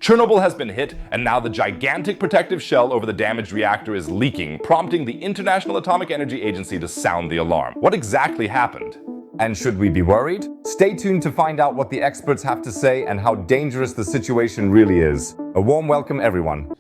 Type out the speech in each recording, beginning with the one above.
Chernobyl has been hit, and now the gigantic protective shell over the damaged reactor is leaking, prompting the International Atomic Energy Agency to sound the alarm. What exactly happened? And should we be worried? Stay tuned to find out what the experts have to say and how dangerous the situation really is. A warm welcome, everyone.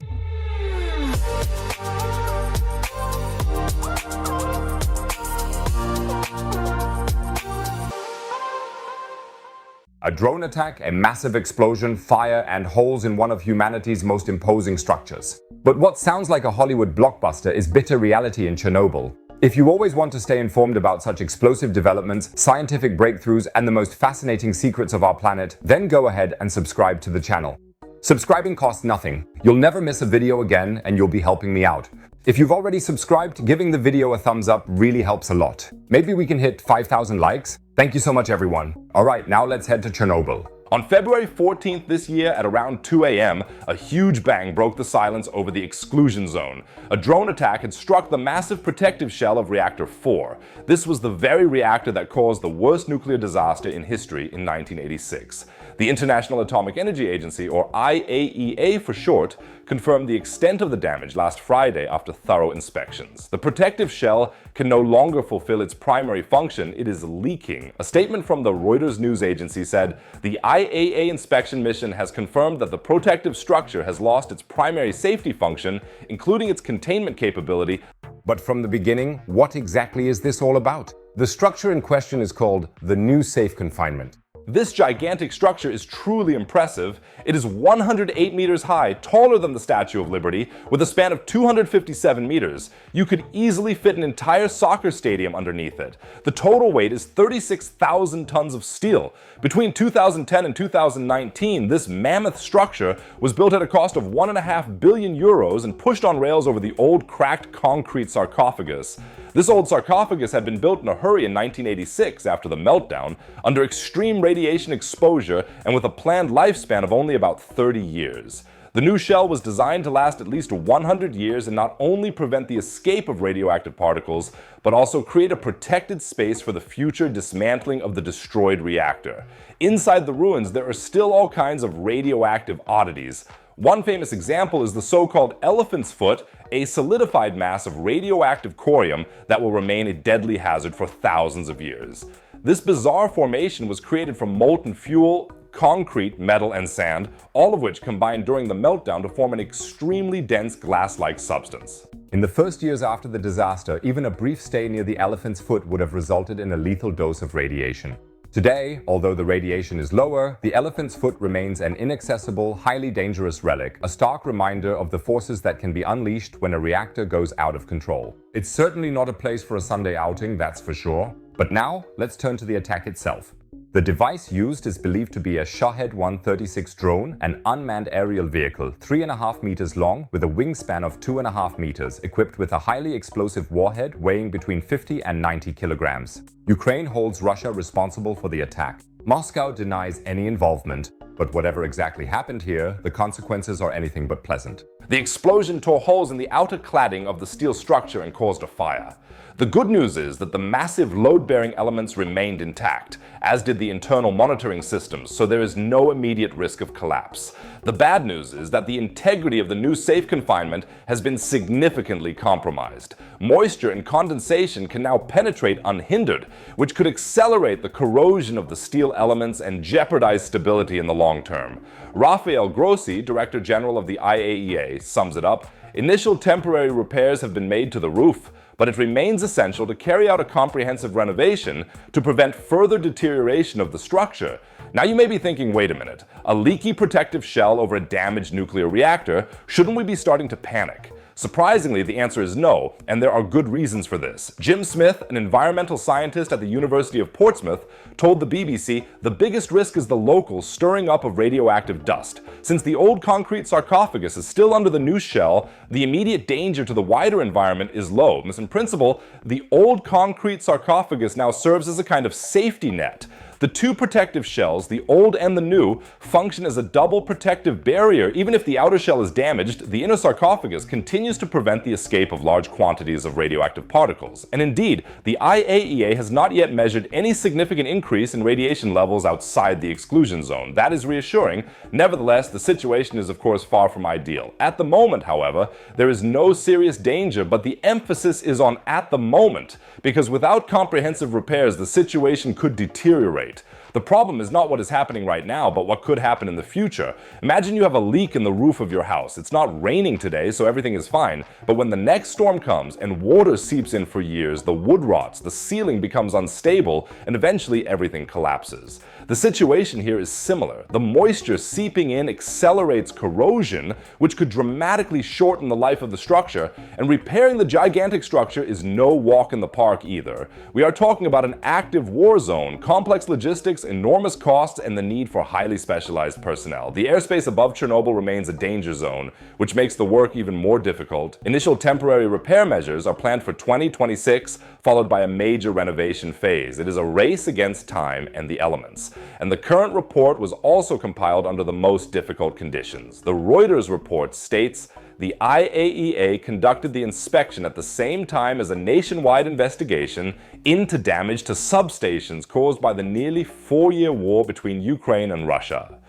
A drone attack, a massive explosion, fire, and holes in one of humanity's most imposing structures. But what sounds like a Hollywood blockbuster is bitter reality in Chernobyl. If you always want to stay informed about such explosive developments, scientific breakthroughs, and the most fascinating secrets of our planet, then go ahead and subscribe to the channel. Subscribing costs nothing. You'll never miss a video again, and you'll be helping me out. If you've already subscribed, giving the video a thumbs up really helps a lot. Maybe we can hit 5,000 likes? Thank you so much, everyone. Alright, now let's head to Chernobyl. On February 14th this year at around 2 a.m., a huge bang broke the silence over the exclusion zone. A drone attack had struck the massive protective shell of Reactor 4. This was the very reactor that caused the worst nuclear disaster in history in 1986. The International Atomic Energy Agency, or IAEA for short, confirmed the extent of the damage last Friday after thorough inspections. The protective shell can no longer fulfill its primary function, it is leaking. A statement from the Reuters news agency said, "The IAEA inspection mission has confirmed that the protective structure has lost its primary safety function, including its containment capability." But from the beginning, what exactly is this all about? The structure in question is called the new Safe Confinement. This gigantic structure is truly impressive. It is 108 meters high, taller than the Statue of Liberty, with a span of 257 meters. You could easily fit an entire soccer stadium underneath it. The total weight is 36,000 tons of steel. Between 2010 and 2019, this mammoth structure was built at a cost of €1.5 billion and pushed on rails over the old cracked concrete sarcophagus. This old sarcophagus had been built in a hurry in 1986 after the meltdown, under extreme radiation exposure and with a planned lifespan of only about 30 years. The new shell was designed to last at least 100 years and not only prevent the escape of radioactive particles, but also create a protected space for the future dismantling of the destroyed reactor. Inside the ruins, there are still all kinds of radioactive oddities. One famous example is the so-called elephant's foot, a solidified mass of radioactive corium that will remain a deadly hazard for thousands of years. This bizarre formation was created from molten fuel, concrete, metal, and sand, all of which combined during the meltdown to form an extremely dense glass-like substance. In the first years after the disaster, even a brief stay near the elephant's foot would have resulted in a lethal dose of radiation. Today, although the radiation is lower, the elephant's foot remains an inaccessible, highly dangerous relic, a stark reminder of the forces that can be unleashed when a reactor goes out of control. It's certainly not a place for a Sunday outing, that's for sure. But now, let's turn to the attack itself. The device used is believed to be a Shahed 136 drone, an unmanned aerial vehicle, 3.5 meters long with a wingspan of 2.5 meters, equipped with a highly explosive warhead weighing between 50 and 90 kilograms. Ukraine holds Russia responsible for the attack. Moscow denies any involvement, but whatever exactly happened here, the consequences are anything but pleasant. The explosion tore holes in the outer cladding of the steel structure and caused a fire. The good news is that the massive load-bearing elements remained intact, as did the internal monitoring systems, so there is no immediate risk of collapse. The bad news is that the integrity of the new safe confinement has been significantly compromised. Moisture and condensation can now penetrate unhindered, which could accelerate the corrosion of the steel elements and jeopardize stability in the long term. Rafael Grossi, Director General of the IAEA, sums it up: "Initial temporary repairs have been made to the roof, but it remains essential to carry out a comprehensive renovation to prevent further deterioration of the structure." Now you may be thinking, wait a minute, a leaky protective shell over a damaged nuclear reactor, shouldn't we be starting to panic? Surprisingly, the answer is no, and there are good reasons for this. Jim Smith, an environmental scientist at the University of Portsmouth, told the BBC the biggest risk is the local stirring up of radioactive dust. Since the old concrete sarcophagus is still under the new shell, the immediate danger to the wider environment is low. In principle, the old concrete sarcophagus now serves as a kind of safety net. The two protective shells, the old and the new, function as a double protective barrier. Even if the outer shell is damaged, the inner sarcophagus continues to prevent the escape of large quantities of radioactive particles. And indeed, the IAEA has not yet measured any significant increase in radiation levels outside the exclusion zone. That is reassuring. Nevertheless, the situation is of course far from ideal. At the moment, however, there is no serious danger, but the emphasis is on at the moment, because without comprehensive repairs, the situation could deteriorate. The problem is not what is happening right now, but what could happen in the future. Imagine you have a leak in the roof of your house. It's not raining today, so everything is fine. But when the next storm comes and water seeps in for years, the wood rots, the ceiling becomes unstable, and eventually everything collapses. The situation here is similar. The moisture seeping in accelerates corrosion, which could dramatically shorten the life of the structure, and repairing the gigantic structure is no walk in the park either. We are talking about an active war zone, complex logistics, enormous costs, and the need for highly specialized personnel. The airspace above Chernobyl remains a danger zone, which makes the work even more difficult. Initial temporary repair measures are planned for 2026, followed by a major renovation phase. It is a race against time and the elements. And the current report was also compiled under the most difficult conditions. The Reuters report states the IAEA conducted the inspection at the same time as a nationwide investigation into damage to substations caused by the nearly 4-year war between Ukraine and Russia.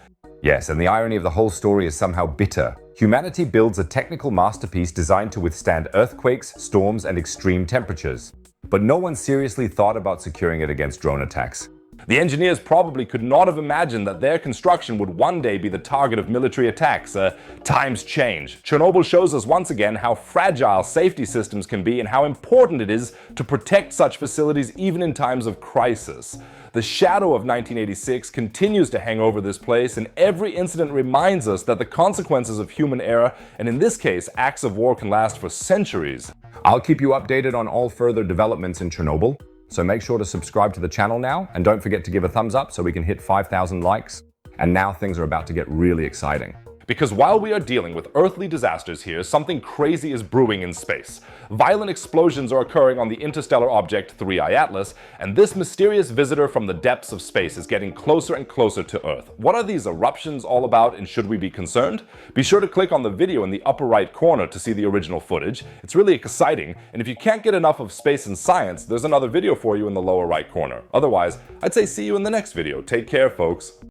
Yes, and the irony of the whole story is somehow bitter. Humanity builds a technical masterpiece designed to withstand earthquakes, storms, and extreme temperatures. But no one seriously thought about securing it against drone attacks. The engineers probably could not have imagined that their construction would one day be the target of military attacks. Times change. Chernobyl shows us once again how fragile safety systems can be and how important it is to protect such facilities even in times of crisis. The shadow of 1986 continues to hang over this place, and every incident reminds us that the consequences of human error, and in this case, acts of war, can last for centuries. I'll keep you updated on all further developments in Chernobyl. So make sure to subscribe to the channel now, and don't forget to give a thumbs up so we can hit 5,000 likes. And now things are about to get really exciting. Because while we are dealing with earthly disasters here, something crazy is brewing in space. Violent explosions are occurring on the interstellar object 3I Atlas, and this mysterious visitor from the depths of space is getting closer and closer to Earth. What are these eruptions all about, and should we be concerned? Be sure to click on the video in the upper right corner to see the original footage. It's really exciting, and if you can't get enough of space and science, there's another video for you in the lower right corner. Otherwise, I'd say see you in the next video. Take care, folks.